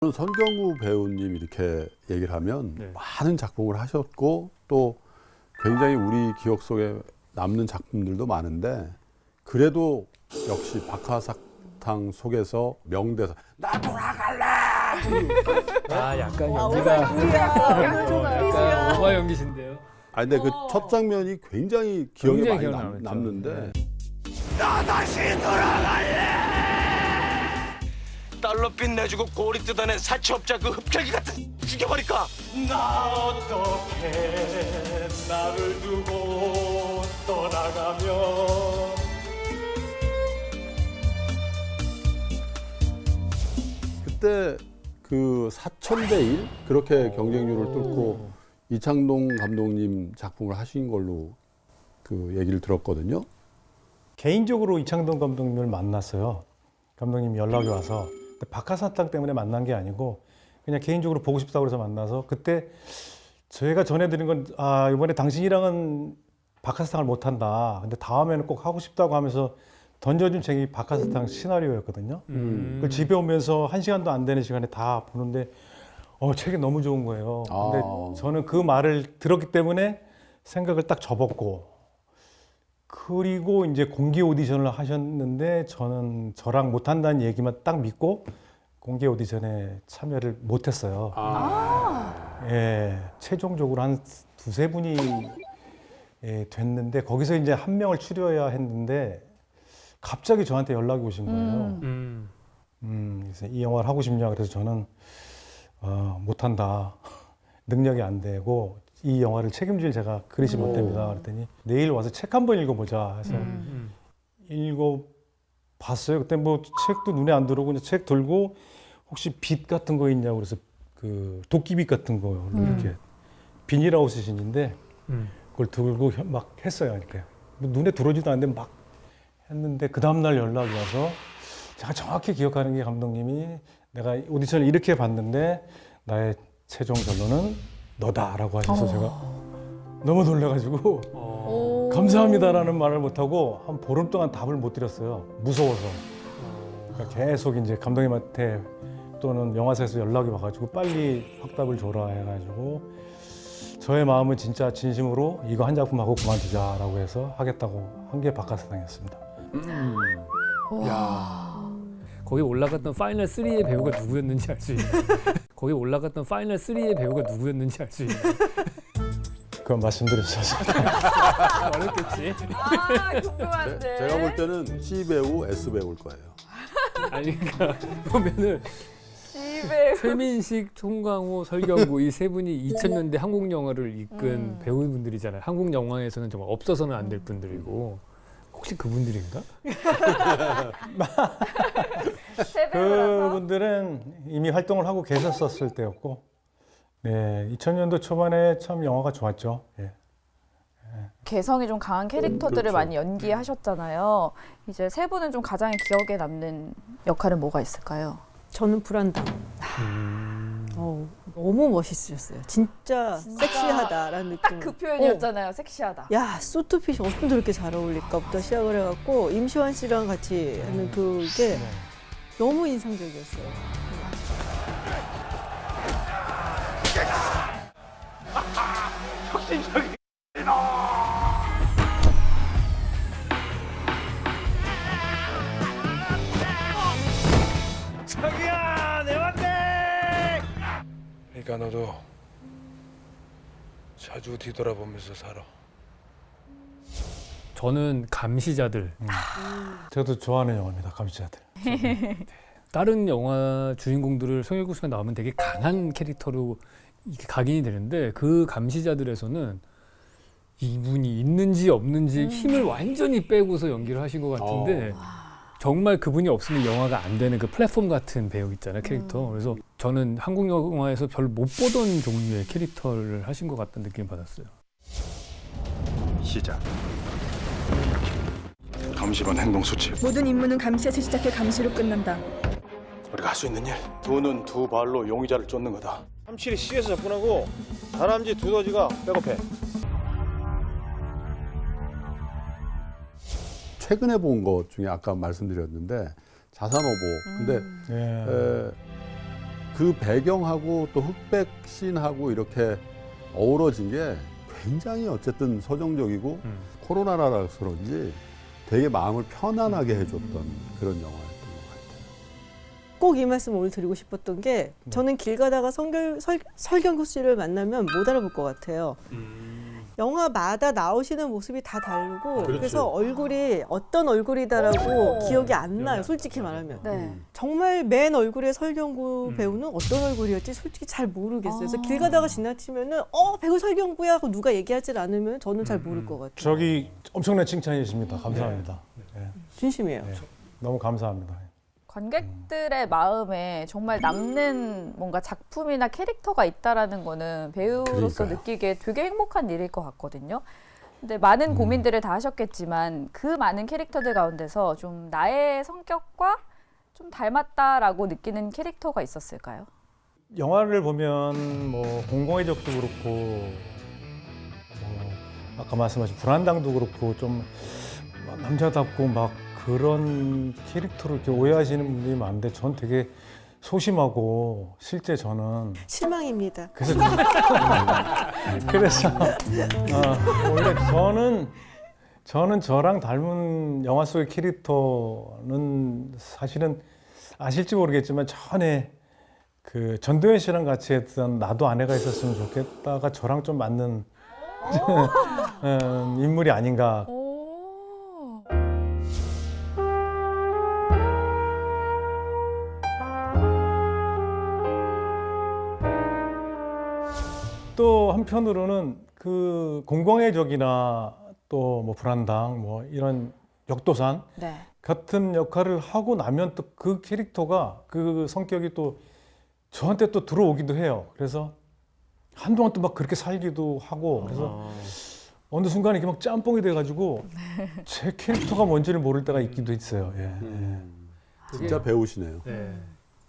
선경우 배우님 이렇게 얘기를 하면 많은 작품을 하셨고 또 굉장히 우리 기억 속에 남는 작품들도 많은데 그래도 역시 박하사탕 속에서 명대사 나 돌아갈래. 약간 연기가 약간 오바 연기신데요. 근데 그 첫 장면이 굉장히 기억에 많이 남는데 나 다시 돌아갈래. 달러 빚 내주고 고리 뜯어낸 사채업자 그 흡혈귀 같은 죽여버릴까? 나 어떻게 나를 두고 떠나가면 그때 그 4,000대 1 그렇게 경쟁률을 뚫고 이창동 감독님 작품을 하신 걸로 그 얘기를 들었거든요. 개인적으로 이창동 감독님을 만났어요. 감독님 연락이 와서 박하사탕 때문에 만난 게 아니고 그냥 개인적으로 보고 싶다고 해서 만나서 그때 저희가 전해드린 건 이번에 당신이랑은 박하사탕을 못한다. 근데 다음에는 꼭 하고 싶다고 하면서 던져준 책이 박하사탕 시나리오였거든요. 그걸 집에 오면서 1시간도 안 되는 시간에 다 보는데 책이 너무 좋은 거예요. 근데 저는 그 말을 들었기 때문에 생각을 딱 접었고 그리고 이제 공개 오디션을 하셨는데 저는 저랑 못한다는 얘기만 딱 믿고 공개 오디션에 참여를 못했어요. 예, 최종적으로 한 두세 분이 됐는데 거기서 이제 한 명을 추려야 했는데 갑자기 저한테 연락이 오신 거예요. 그래서 이 영화를 하고 싶냐 그래서 저는 못한다. 능력이 안 되고 이 영화를 책임질 제가 그릇이 못 됩니다. 그랬더니 내일 와서 책 한번 읽어보자 해서 읽어봤어요. 그때 뭐 책도 눈에 안 들어오고 책 들고 혹시 빛 같은 거 있냐고 그래서 그 도끼빛 같은 거 이렇게 비닐하우스신인데 그걸 들고 막 했어요. 그러니까 눈에 들어오지도 않는데 막 했는데 그 다음날 연락이 와서 제가 정확히 기억하는 게 감독님이 내가 오디션을 이렇게 봤는데 나의 최종 결론은 너다라고 하셔서 제가 너무 놀라가지고 감사합니다라는 말을 못하고 한 보름 동안 답을 못 드렸어요. 무서워서. 그러니까 계속 이제 감독님한테 또는 영화사에서 연락이 와가지고 빨리 확답을 줘라 해가지고 저의 마음은 진짜 진심으로 이거 한 작품 하고 그만두자라고 해서 하겠다고 한 게 박하사탕이었습니다. 거기 올라갔던 파이널 3의 배우가 누구였는지 알 수 있나요? 거기 올라갔던 파이널 3의 배우가 누구였는지 알 수 있나요? 그건 말씀드릴 수 없습니다. 어렵겠지. 궁금한데. 제가 볼 때는 C 배우, S 배우일 거예요. 아니 그러니까 보면은 집에 최민식, 송강호, 설경구 이 세 분이 2000년대 한국 영화를 이끈 배우분들이잖아요. 한국 영화에서는 정말 없어서는 안 될 분들이고 혹시 그분들인가? 그분들은 이미 활동을 하고 계셨었을 때였고, 네, 2000년도 초반에 참 영화가 좋았죠. 예. 개성이 좀 강한 캐릭터들을 그렇죠. 많이 연기하셨잖아요. 이제 세 분은 좀 가장 기억에 남는 역할은 뭐가 있을까요? 저는 불안다. 너무 멋있으셨어요. 진짜 섹시하다라는 느낌. 딱 그 표현이었잖아요. 섹시하다. 야, 소트핏이 어쩜 저렇게 잘 어울릴까부터 시작을 해갖고 임시완 씨랑 같이 하는 그게 너무 인상적이었어요. 자기야 내 왔네. 그러니까 너도 자주 뒤돌아보면서 살아. 저는 감시자들. 저도 좋아하는 영화입니다. 감시자들. 다른 영화 주인공들을 송혜교 씨가 나오면 되게 강한 캐릭터로 이렇게 각인이 되는데 그 감시자들에서는 이분이 있는지 없는지 힘을 완전히 빼고서 연기를 하신 것 같은데 정말 그분이 없으면 영화가 안 되는 그 플랫폼 같은 배우 있잖아요, 캐릭터. 그래서 저는 한국 영화에서 별로 못 보던 종류의 캐릭터를 하신 것 같다는 느낌을 받았어요. 시작. 감시반 행동 수칙. 모든 임무는 감시에서 시작해 감시로 끝난다. 우리가 할 수 있는 일. 두 눈 두 발로 용의자를 쫓는 거다. 삼칠이 C에서 접근하고 다람쥐 두더지가 백업해. 최근에 본 것 중에 아까 말씀드렸는데 자산어보. 근데 예. 그 배경하고 또 흑백 씬하고 이렇게 어우러진 게 굉장히 어쨌든 서정적이고 코로나라서 그런지 되게 마음을 편안하게 해줬던 그런 영화였던 것 같아요. 꼭 이 말씀 오늘 드리고 싶었던 게 저는 길 가다가 설경구 씨를 만나면 못 알아볼 것 같아요. 영화마다 나오시는 모습이 다 다르고 그렇지. 그래서 얼굴이 어떤 얼굴이다라고 기억이 안 나요. 솔직히 말하면. 네. 정말 맨 얼굴의 설경구 배우는 어떤 얼굴이었지 솔직히 잘 모르겠어요. 그래서 길 가다가 지나치면은 배우 설경구야 하고 누가 얘기하지 않으면 저는 잘 모를 것 같아요. 저기 엄청난 칭찬이십니다. 감사합니다. 네. 진심이에요. 네. 너무 감사합니다. 관객들의 마음에 정말 남는 뭔가 작품이나 캐릭터가 있다라는 거는 배우로서 그러니까요. 느끼기에 되게 행복한 일일 것 같거든요. 근데 많은 고민들을 다 하셨겠지만 그 많은 캐릭터들 가운데서 좀 나의 성격과 좀 닮았다라고 느끼는 캐릭터가 있었을까요? 영화를 보면 뭐 공공의 적도 그렇고 뭐 아까 말씀하신 불안당도 그렇고 좀 남자답고 막 그런 캐릭터로 이렇게 오해하시는 분들이 많은데 전 되게 소심하고 실제 저는 실망입니다. 그래서 오히려 저는 저랑 닮은 영화 속의 캐릭터는 사실은 아실지 모르겠지만 전에 그 전도연 씨랑 같이 했던 나도 아내가 있었으면 좋겠다가 저랑 좀 맞는 인물이 아닌가. 또 한편으로는 그 공공의 적이나 또 뭐 불안당 뭐 이런 역도산 네. 같은 역할을 하고 나면 또 그 캐릭터가 그 성격이 또 저한테 또 들어오기도 해요. 그래서 한동안 또 막 그렇게 살기도 하고 그래서 어느 순간에 이렇게 막 짬뽕이 돼가지고 제 캐릭터가 뭔지를 모를 때가 있기도 있어요. 예. 진짜 배우시네요. 네.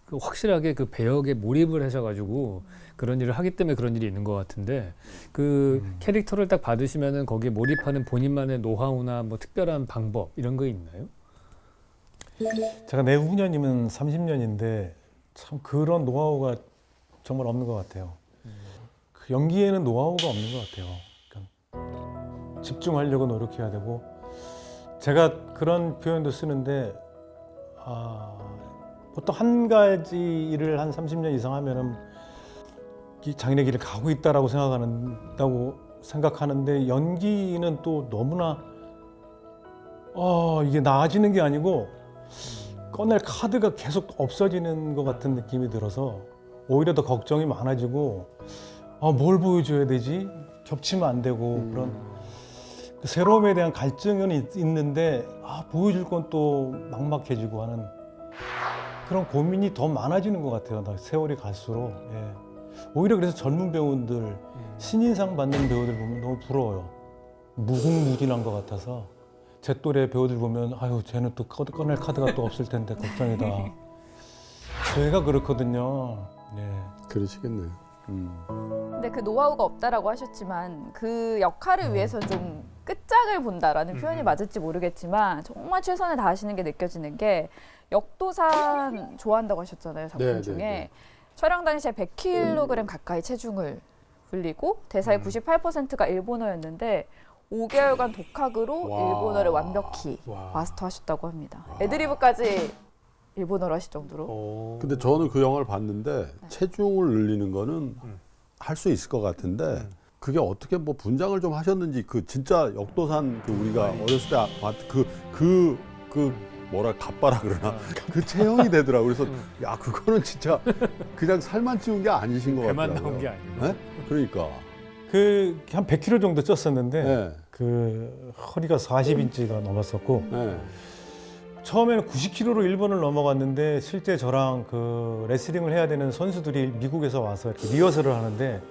그 확실하게 그 배역에 몰입을 하셔가지고 그런 일을 하기 때문에 그런 일이 있는 것 같은데 그 캐릭터를 딱 받으시면은 거기에 몰입하는 본인만의 노하우나 뭐 특별한 방법 이런 거 있나요? 제가 내후년이면 30년인데 참 그런 노하우가 정말 없는 것 같아요. 그 연기에는 노하우가 없는 것 같아요. 그러니까 집중하려고 노력해야 되고 제가 그런 표현도 쓰는데 보통 한 가지 일을 한 30년 이상 하면은 이 장인의 길을 가고 있다라고 생각하는데 연기는 또 너무나 이게 나아지는 게 아니고 꺼낼 카드가 계속 없어지는 것 같은 느낌이 들어서 오히려 더 걱정이 많아지고 뭘 보여줘야 되지? 겹치면 안 되고 그런 그 새로움에 대한 갈증은 있는데 보여줄 건 또 막막해지고 하는 그런 고민이 더 많아지는 것 같아요. 세월이 갈수록. 예. 오히려 그래서 젊은 배우들, 신인상 받는 배우들 보면 너무 부러워요. 무궁무진한 것 같아서 제 또래 배우들 보면 쟤는 또 꺼낼 카드가 또 없을 텐데 걱정이다. 저희가 그렇거든요. 예. 그러시겠네요. 근데 그 노하우가 없다라고 하셨지만 그 역할을 위해서 좀 끝장을 본다라는 표현이 맞을지 모르겠지만 정말 최선을 다하시는 게 느껴지는 게 역도산 좋아한다고 하셨잖아요. 작품 중에. 촬영 당시에 100kg 가까이 체중을 불리고 대사의 98%가 일본어였는데 5개월간 독학으로 일본어를 완벽히 마스터하셨다고 합니다. 애드리브까지 일본어로 하실 정도로. 근데 저는 그 영화를 봤는데 체중을 늘리는 거는 할 수 있을 것 같은데 그게 어떻게 뭐 분장을 좀 하셨는지 그 진짜 역도산 그 우리가 어렸을 때 봤던 그 뭐라 갑바라 그러나 그 체형이 되더라고. 그래서 야 그거는 진짜 그냥 살만 찌운 게 아니신 것 같더라고요. 배만 나온 게 아니고. 네? 그러니까. 그 한 100kg 정도 쪘었는데 네. 그 허리가 40인치가 넘었었고 네. 처음에는 90kg로 일본을 넘어갔는데 실제 저랑 그 레슬링을 해야 되는 선수들이 미국에서 와서 이렇게 리허설을 하는데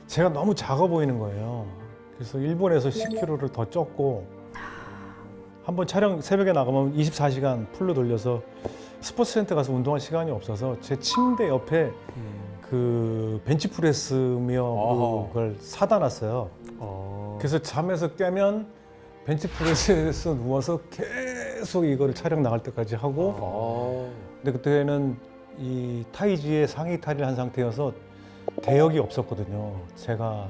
제가 너무 작아 보이는 거예요. 그래서 일본에서 10kg를 더 쪘고 한번 촬영 새벽에 나가면 24시간 풀로 돌려서 스포츠센터 가서 운동할 시간이 없어서 제 침대 옆에 그 벤치프레스며 그걸 사다 놨어요. 그래서 잠에서 깨면 벤치프레스에서 누워서 계속 이거를 촬영 나갈 때까지 하고 근데 그때는 이 타이지에 상위 탈의를 한 상태여서 대역이 없었거든요. 제가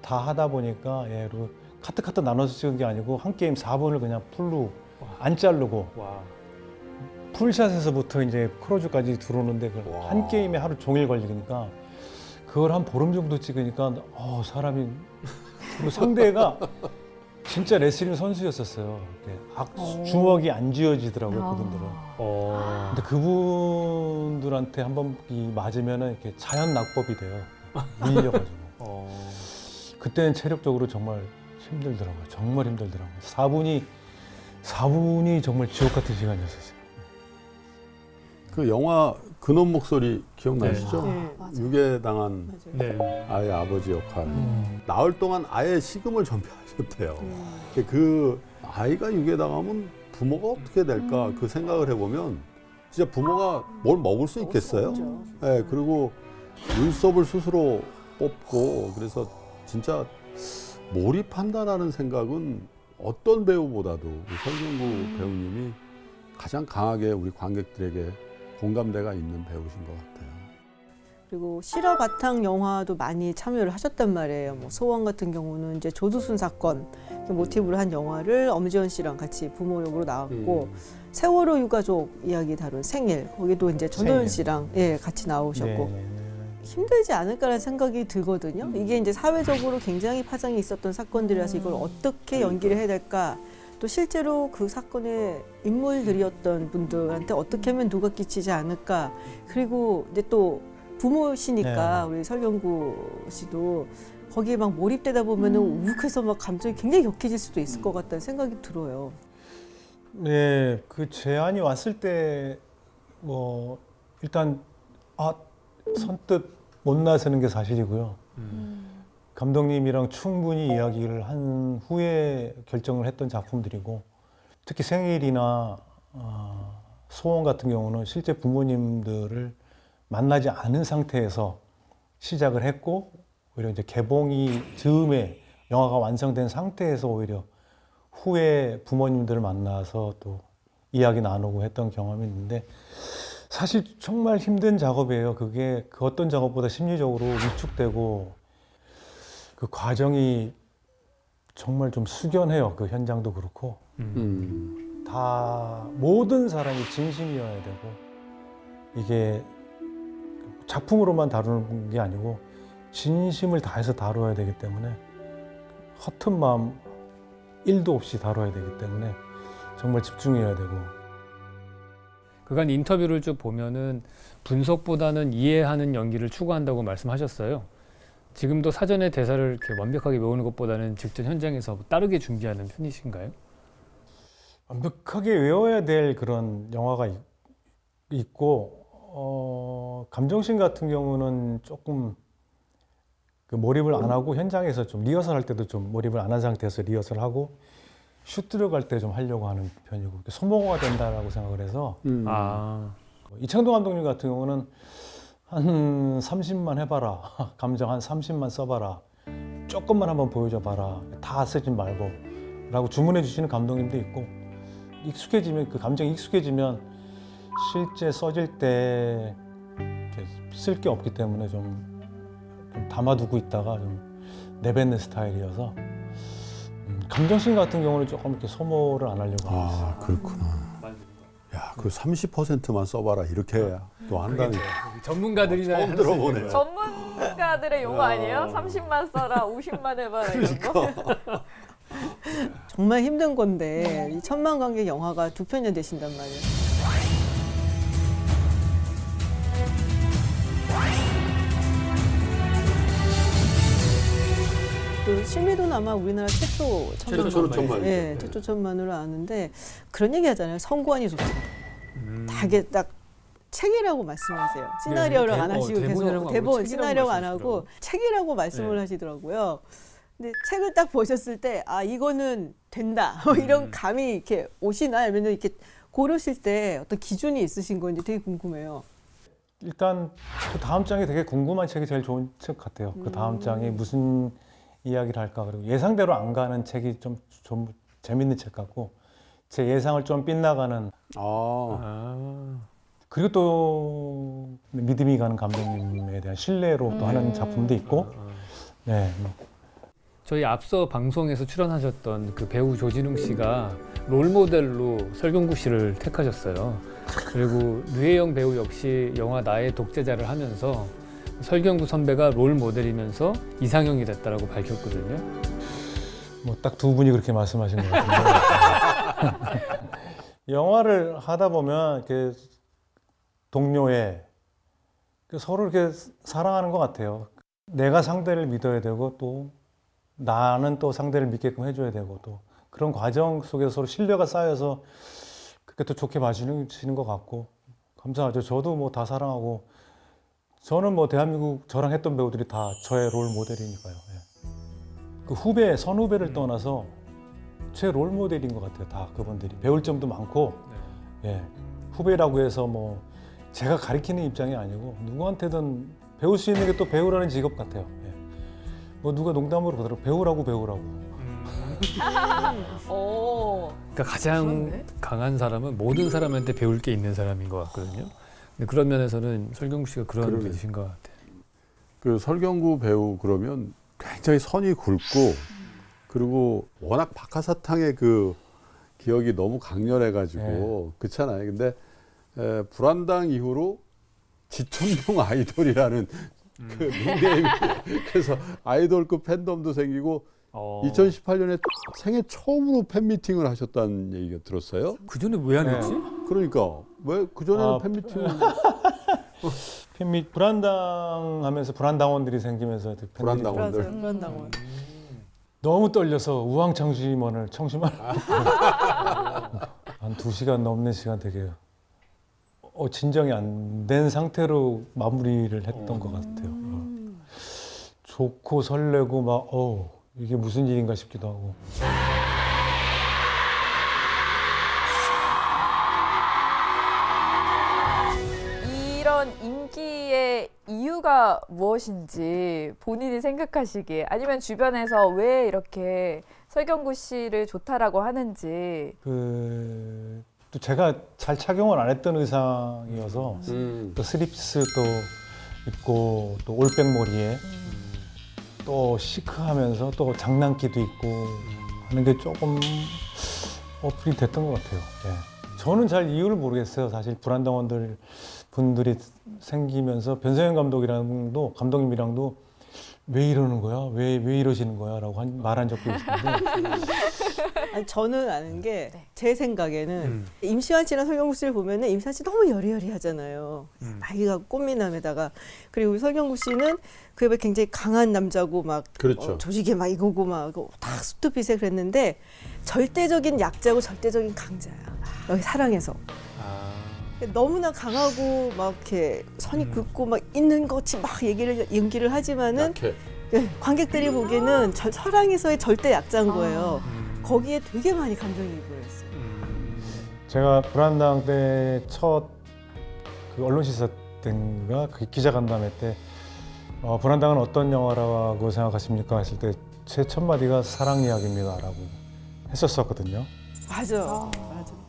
다 하다 보니까 그리고 카트 나눠서 찍은 게 아니고 한 게임 4분을 그냥 풀로 안 자르고 풀샷에서부터 이제 크로즈까지 들어오는데 한 게임에 하루 종일 걸리니까 그걸 한 보름 정도 찍으니까 사람이 그리고 상대가 진짜 레슬링 선수였었어요. 주먹이 안 쥐어지더라고요, 그분들은. 근데 그분들한테 한번 맞으면은 이렇게 자연 낙법이 돼요. 밀려가지고. 그때는 체력적으로 정말 힘들더라고요. 정말 힘들더라고요. 4분이 정말 지옥 같은 시간이었어요. 그 영화 근원 목소리 기억나시죠? 네. 유괴당한 네. 아이의 아버지 역할. 나흘 동안 아예 식음을 전폐하셨대요. 그 아이가 유괴당하면 부모가 어떻게 될까 그 생각을 해보면 진짜 부모가 뭘 먹을 수 있겠어요? 네, 그리고 눈썹을 스스로 뽑고 그래서 진짜 몰입한다라는 생각은 어떤 배우보다도 우리 설경구 배우님이 가장 강하게 우리 관객들에게 공감대가 있는 배우신 것 같아요. 그리고 실화 바탕 영화도 많이 참여를 하셨단 말이에요. 뭐 소원 같은 경우는 이제 조두순 사건 모티브로 한 영화를 엄지원 씨랑 같이 부모 역으로 나왔고 세월호 유가족 이야기 다룬 생일 거기도 이제 전도연 씨랑 같이 나오셨고 힘들지 않을까라는 생각이 들거든요. 이게 이제 사회적으로 굉장히 파장이 있었던 사건들이라서 이걸 어떻게 연기를 해야 될까. 또 실제로 그 사건의 인물들이었던 분들한테 어떻게 하면 누가 끼치지 않을까. 그리고 이제 또 부모시니까 우리 설경구 씨도 거기에 막 몰입되다 보면은 우욱해서 막 감정이 굉장히 격해질 수도 있을 것 같다는 생각이 들어요. 네, 그 제안이 왔을 때 뭐 일단 선뜻 못 나서는 게 사실이고요. 감독님이랑 충분히 이야기를 한 후에 결정을 했던 작품들이고 특히 생일이나 소원 같은 경우는 실제 부모님들을 만나지 않은 상태에서 시작을 했고 오히려 이제 개봉이 즈음에 영화가 완성된 상태에서 오히려 후에 부모님들을 만나서 또 이야기 나누고 했던 경험이 있는데 사실 정말 힘든 작업이에요. 그게 그 어떤 작업보다 심리적으로 위축되고 그 과정이 정말 좀 숙연해요. 그 현장도 그렇고 다 모든 사람이 진심이어야 되고 이게 작품으로만 다루는 게 아니고 진심을 다해서 다뤄야 되기 때문에 허튼 마음 1도 없이 다뤄야 되기 때문에 정말 집중해야 되고 그간 인터뷰를 쭉 보면은 분석보다는 이해하는 연기를 추구한다고 말씀하셨어요. 지금도 사전에 대사를 이렇게 완벽하게 외우는 것보다는 직전 현장에서 따르게 준비하는 편이신가요? 완벽하게 외워야 될 그런 영화가 있고 감정신 같은 경우는 조금 그 몰입을 안 하고 현장에서 좀 리허설 할 때도 좀 몰입을 안 한 상태에서 리허설하고 슛 들어갈 때 좀 하려고 하는 편이고 소모가 된다라고 생각을 해서 이창동 감독님 같은 경우는 한 30만 해봐라 감정 한 30만 써봐라 조금만 한번 보여줘봐라 다 쓰지 말고 라고 주문해 주시는 감독님도 있고 익숙해지면 그 감정이 익숙해지면 실제 써질 때 쓸 게 없기 때문에 좀 담아두고 있다가 좀 내뱉는 스타일이어서 감정씬 같은 경우는 조금 이렇게 소모를 안 하려고 하고 있어요. 그렇구나. 야, 그 30%만 써봐라 이렇게 또 한다니. 전문가들이나 처음 들어보네요. 전문가들의 용어 아니에요? 30만 써라, 50만 해봐라 이런 거. 정말 힘든 건데 이 1000만 관객 영화가 2편이 되신단 말이에요. 그 실미도는 아마 우리나라 최초 천만. 예, 최초 천만으로 아는데 그런 얘기 하잖아요. 성구안이 좋다. 다 이게 딱 책이라고 말씀하세요. 시나리오를 안 하시고 계속 대본 시나리오 안 하고 책이라고 말씀을 하시더라고요. 근데 책을 딱 보셨을 때 이거는 된다. 이런 감이 이렇게 오시나 아니면 이렇게 고르실 때 어떤 기준이 있으신 건지 되게 궁금해요. 일단 그 다음 장이 되게 궁금한 책이 제일 좋은 책 같아요. 그 다음 장이 무슨 이야기를 할까 그리고 예상대로 안 가는 책이 좀 재밌는 책 같고 제 예상을 좀 빗나가는 그리고 또 믿음이 가는 감독님에 대한 신뢰로 또 하는 작품도 있고, 네. 저희 앞서 방송에서 출연하셨던 그 배우 조진웅 씨가 롤 모델로 설경구 씨를 택하셨어요. 그리고 류혜영 배우 역시 영화 나의 독재자를 하면서 설경구 선배가 롤 모델이면서 이상형이 됐다라고 밝혔거든요. 뭐 딱 두 분이 그렇게 말씀하시는 것 같은데 영화를 하다 보면 이렇게 동료애 서로 이렇게 사랑하는 것 같아요. 내가 상대를 믿어야 되고 또 나는 또 상대를 믿게끔 해줘야 되고 또 그런 과정 속에서 서로 신뢰가 쌓여서 그렇게 또 좋게 봐주시는 것 같고 감사하죠. 저도 뭐 다 사랑하고 저는 뭐 대한민국 저랑 했던 배우들이 다 저의 롤 모델이니까요. 예. 그 후배, 선후배를 떠나서 제 롤 모델인 것 같아요. 다 그분들이 배울 점도 많고 예. 후배라고 해서 뭐 제가 가리키는 입장이 아니고 누구한테든 배울 수 있는 게 또 배우라는 직업 같아요. 예. 뭐 누가 농담으로 그러더라고 배우라고. 그러니까 가장 강한 사람은 모든 사람한테 배울 게 있는 사람인 것 같거든요. 근데 그런 면에서는 설경구 씨가 그런 그러네. 분이신 것 같아요. 그 설경구 배우 그러면 굉장히 선이 굵고 그리고 워낙 박하사탕의 그 기억이 너무 강렬해가지고 그렇잖아요. 근데 불안당 이후로 지천용 아이돌이라는 그 닉네임이 그래서 아이돌급 팬덤도 생기고 2018년에 생애 처음으로 팬미팅을 하셨다는 얘기가 들었어요. 그 전에 왜 안 했지? 그러니까 왜 그전에는 팬미팅을 팬미 불안당 하면서 불안당원들이 생기면서 불안당원들. 불안당원. 너무 떨려서 우왕청심원을 한 2시간 넘는 시간 되게 진정이 안 된 상태로 마무리를 했던 것 같아요. 좋고 설레고 막 이게 무슨 일인가 싶기도 하고. 이런 인기의 이유가 무엇인지 본인이 생각하시기에 아니면 주변에서 왜 이렇게 설경구 씨를 좋다라고 하는지. 또 제가 잘 착용을 안 했던 의상이어서 또 스립스도 입고 또 올백머리에 또 시크하면서 또 장난기도 있고 하는 게 조금 어플이 됐던 것 같아요. 예. 저는 잘 이유를 모르겠어요. 사실 불안당원들 분들이 생기면서 변성현 감독님이랑도 왜 이러는 거야? 왜 이러시는 거야? 라고 말한 적도 있는데 아니, 저는 아는 게 제 생각에는 임시완 씨랑 설경구 씨를 보면은 임시완 씨 너무 여리여리하잖아요. 나이가 꽃미남에다가 그리고 설경구 씨는 그에 비해 굉장히 강한 남자고 막 그렇죠. 조직에 막 이거고 막 다 수트핏에 그랬는데 절대적인 약자고 절대적인 강자야. 여기 사랑해서. 너무나 강하고 막 이렇게 선이 굵고 막 있는 것이 막 연기를 하지만은 약해. 네, 관객들이 보기에는 사랑에서의 절대 약자인 거예요. 거기에 되게 많이 감정이입을 했어요. 제가 불안당 때 첫 그 언론 시사 때인가 그 기자간담회 때 불안당은 어떤 영화라고 생각하십니까? 했을 때 제 첫 마디가 사랑 이야기입니다라고 했었거든요. 맞아. 맞아.